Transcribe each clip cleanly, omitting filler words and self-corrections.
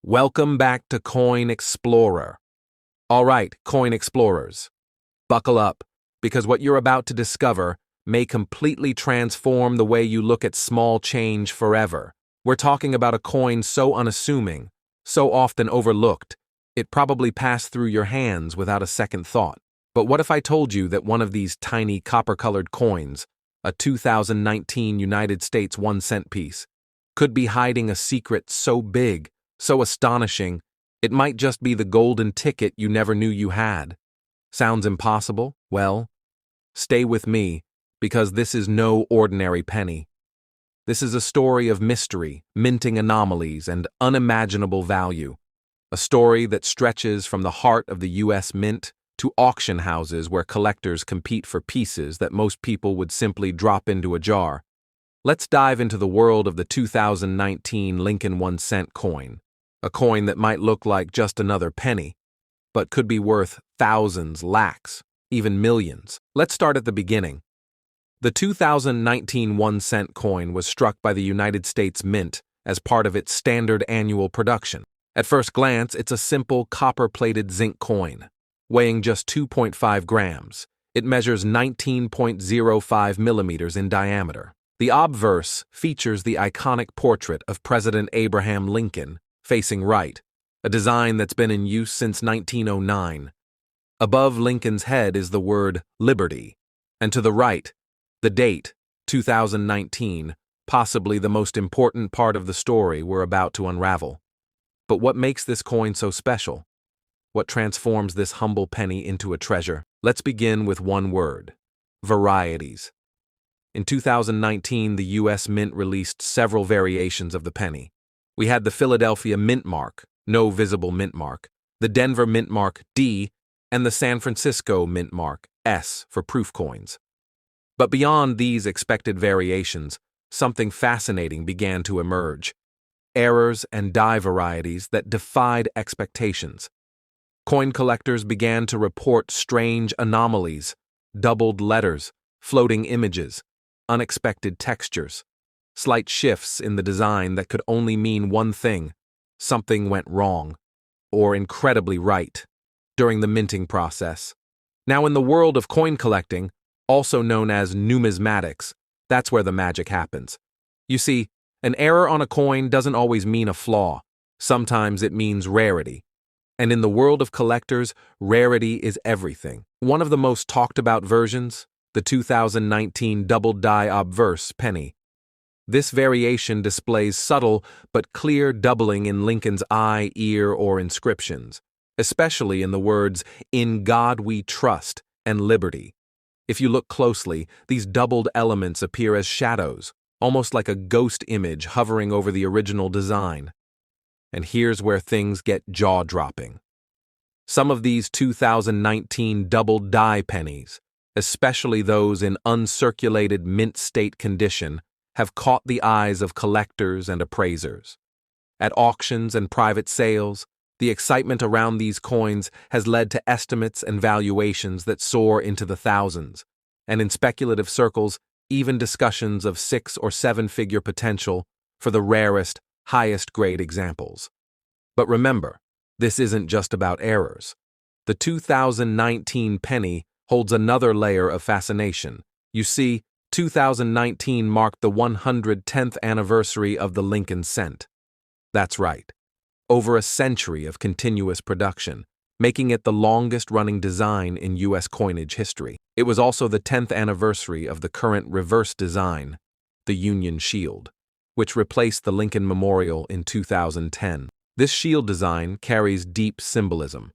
Welcome back to Coin Explorer. All right, Coin Explorers, buckle up, because what you're about to discover may completely transform the way you look at small change forever. We're talking about a coin so unassuming, so often overlooked, it probably passed through your hands without a second thought. But what if I told you that one of these tiny copper-colored coins, a 2019 United States 1-cent piece, could be hiding a secret so big, so astonishing, it might just be the golden ticket you never knew you had? Sounds impossible? Well, stay with me, because this is no ordinary penny. This is a story of mystery, minting anomalies, and unimaginable value. A story that stretches from the heart of the U.S. Mint to auction houses where collectors compete for pieces that most people would simply drop into a jar. Let's dive into the world of the 2019 Lincoln 1-cent coin. A coin that might look like just another penny, but could be worth thousands, lakhs, even millions. Let's start at the beginning. The 2019 1-cent coin was struck by the United States Mint as part of its standard annual production. At first glance, it's a simple copper-plated zinc coin, weighing just 2.5 grams. It measures 19.05 millimeters in diameter. The obverse features the iconic portrait of President Abraham Lincoln, facing right, a design that's been in use since 1909. Above Lincoln's head is the word Liberty, and to the right, the date, 2019, possibly the most important part of the story we're about to unravel. But what makes this coin so special? What transforms this humble penny into a treasure? Let's begin with one word: varieties. In 2019, the U.S. Mint released several variations of the penny. We had the Philadelphia Mint Mark, no visible mint mark, the Denver Mint Mark D, and the San Francisco Mint Mark S for proof coins. But beyond these expected variations, something fascinating began to emerge: errors and die varieties that defied expectations. Coin collectors began to report strange anomalies, doubled letters, floating images, unexpected textures, slight shifts in the design that could only mean one thing: something went wrong, or incredibly right, during the minting process. Now, in the world of coin collecting, also known as numismatics, that's where the magic happens. You see, an error on a coin doesn't always mean a flaw. Sometimes it means rarity. And in the world of collectors, rarity is everything. One of the most talked about versions, the 2019 double die obverse penny. This variation displays subtle but clear doubling in Lincoln's eye, ear, or inscriptions, especially in the words "In God We Trust" and "Liberty." If you look closely, these doubled elements appear as shadows, almost like a ghost image hovering over the original design. And here's where things get jaw-dropping. Some of these 2019 double die pennies, especially those in uncirculated mint state condition, have caught the eyes of collectors and appraisers. At auctions and private sales, the excitement around these coins has led to estimates and valuations that soar into the thousands, and in speculative circles, even discussions of 6- or 7-figure potential for the rarest, highest-grade examples. But remember, this isn't just about errors. The 2019 penny holds another layer of fascination. You see, 2019 marked the 110th anniversary of the Lincoln cent. That's right. Over a century of continuous production, making it the longest-running design in U.S. coinage history. It was also the 10th anniversary of the current reverse design, the Union Shield, which replaced the Lincoln Memorial in 2010. This shield design carries deep symbolism.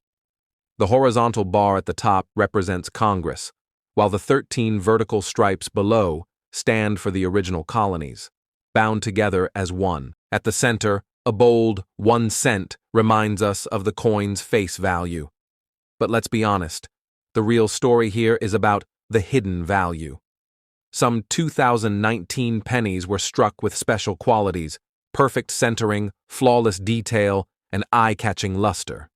The horizontal bar at the top represents Congress, while the 13 vertical stripes below stand for the original colonies, bound together as one. At the center, a bold 1 cent reminds us of the coin's face value. But let's be honest, the real story here is about the hidden value. Some 2019 pennies were struck with special qualities: perfect centering, flawless detail, and eye-catching luster.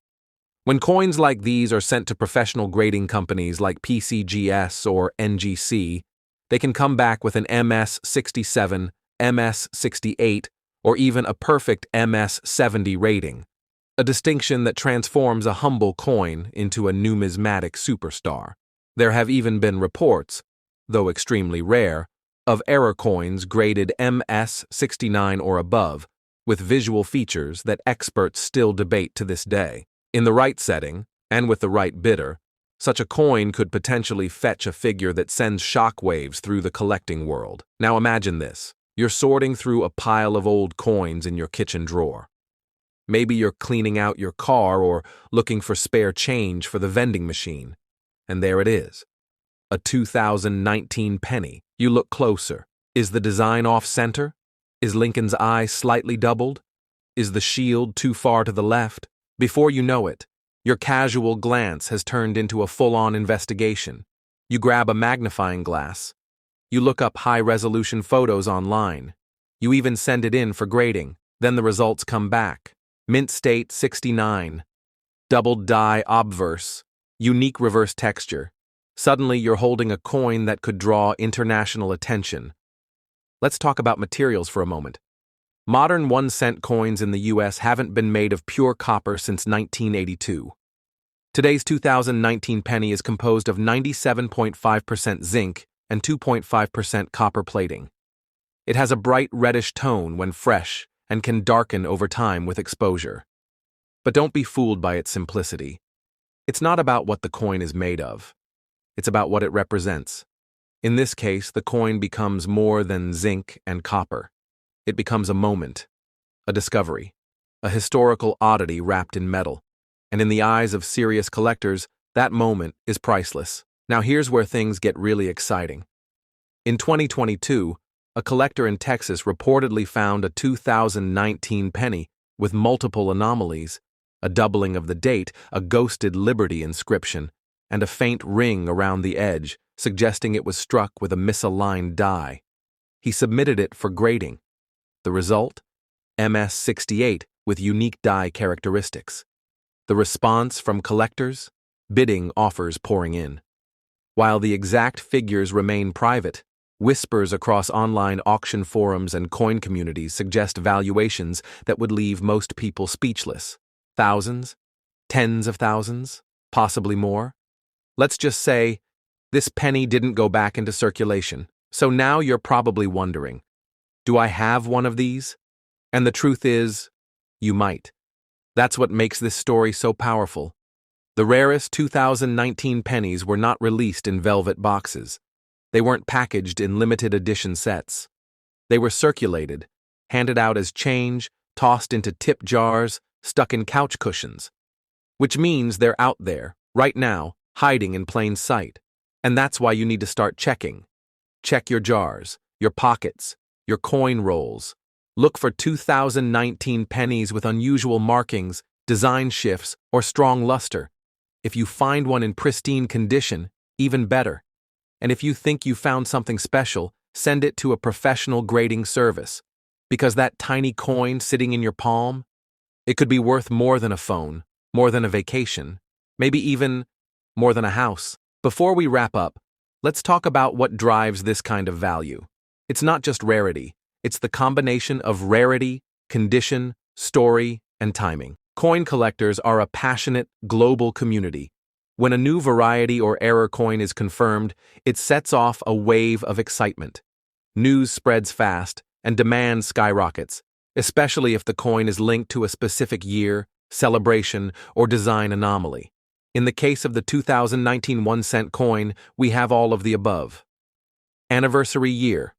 When coins like these are sent to professional grading companies like PCGS or NGC, they can come back with an MS-67, MS-68, or even a perfect MS-70 rating, a distinction that transforms a humble coin into a numismatic superstar. There have even been reports, though extremely rare, of error coins graded MS-69 or above, with visual features that experts still debate to this day. In the right setting, and with the right bidder, such a coin could potentially fetch a figure that sends shockwaves through the collecting world. Now imagine this. You're sorting through a pile of old coins in your kitchen drawer. Maybe you're cleaning out your car or looking for spare change for the vending machine. And there it is. A 2019 penny. You look closer. Is the design off-center? Is Lincoln's eye slightly doubled? Is the shield too far to the left? Before you know it, your casual glance has turned into a full-on investigation. You grab a magnifying glass. You look up high-resolution photos online. You even send it in for grading. Then the results come back. Mint state 69. Doubled die obverse. Unique reverse texture. Suddenly you're holding a coin that could draw international attention. Let's talk about materials for a moment. Modern 1-cent coins in the US haven't been made of pure copper since 1982. Today's 2019 penny is composed of 97.5% zinc and 2.5% copper plating. It has a bright reddish tone when fresh and can darken over time with exposure. But don't be fooled by its simplicity. It's not about what the coin is made of. It's about what it represents. In this case, the coin becomes more than zinc and copper. It becomes a moment, a discovery, a historical oddity wrapped in metal. And in the eyes of serious collectors, that moment is priceless. Now here's where things get really exciting. In 2022, a collector in Texas reportedly found a 2019 penny with multiple anomalies, a doubling of the date, a ghosted Liberty inscription, and a faint ring around the edge, suggesting it was struck with a misaligned die. He submitted it for grading. The result? MS-68 with unique die characteristics. The response from collectors? Bidding offers pouring in. While the exact figures remain private, whispers across online auction forums and coin communities suggest valuations that would leave most people speechless. Thousands? Tens of thousands? Possibly more? Let's just say, this penny didn't go back into circulation, so now you're probably wondering, do I have one of these? And the truth is, you might. That's what makes this story so powerful. The rarest 2019 pennies were not released in velvet boxes. They weren't packaged in limited edition sets. They were circulated, handed out as change, tossed into tip jars, stuck in couch cushions. Which means they're out there, right now, hiding in plain sight. And that's why you need to start checking. Check your jars, your pockets, your coin rolls. Look for 2019 pennies with unusual markings, design shifts, or strong luster. If you find one in pristine condition, even better. And if you think you found something special, send it to a professional grading service. Because that tiny coin sitting in your palm, it could be worth more than a phone, more than a vacation, maybe even more than a house. Before we wrap up, let's talk about what drives this kind of value. It's not just rarity, it's the combination of rarity, condition, story, and timing. Coin collectors are a passionate, global community. When a new variety or error coin is confirmed, it sets off a wave of excitement. News spreads fast, and demand skyrockets, especially if the coin is linked to a specific year, celebration, or design anomaly. In the case of the 2019 1-cent coin, we have all of the above. Anniversary year,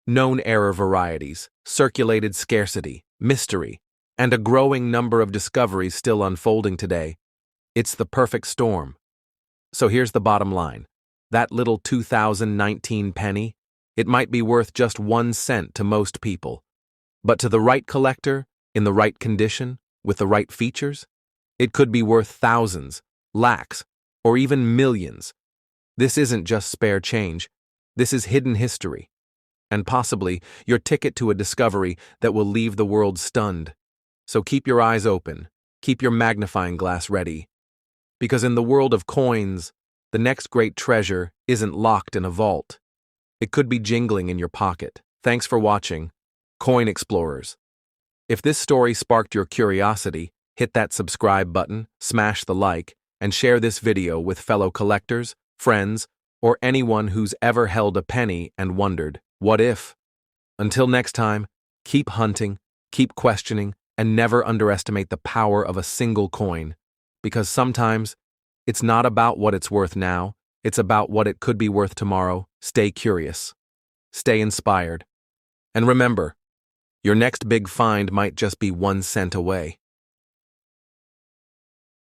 known error varieties, circulated scarcity, mystery, and a growing number of discoveries still unfolding today. It's the perfect storm. So here's the bottom line. That little 2019 penny, it might be worth just 1 cent to most people. But to the right collector, in the right condition, with the right features, it could be worth thousands, lakhs, or even millions. This isn't just spare change. This is hidden history. And possibly your ticket to a discovery that will leave the world stunned. So keep your eyes open. Keep your magnifying glass ready. Because in the world of coins, the next great treasure isn't locked in a vault. It could be jingling in your pocket. Thanks for watching, Coin Explorers. If this story sparked your curiosity, hit that subscribe button, smash the like, and share this video with fellow collectors, friends, or anyone who's ever held a penny and wondered, what if? Until next time, keep hunting, keep questioning, and never underestimate the power of a single coin, because sometimes it's not about what it's worth now, it's about what it could be worth tomorrow. Stay curious, stay inspired, and remember, your next big find might just be 1 cent away.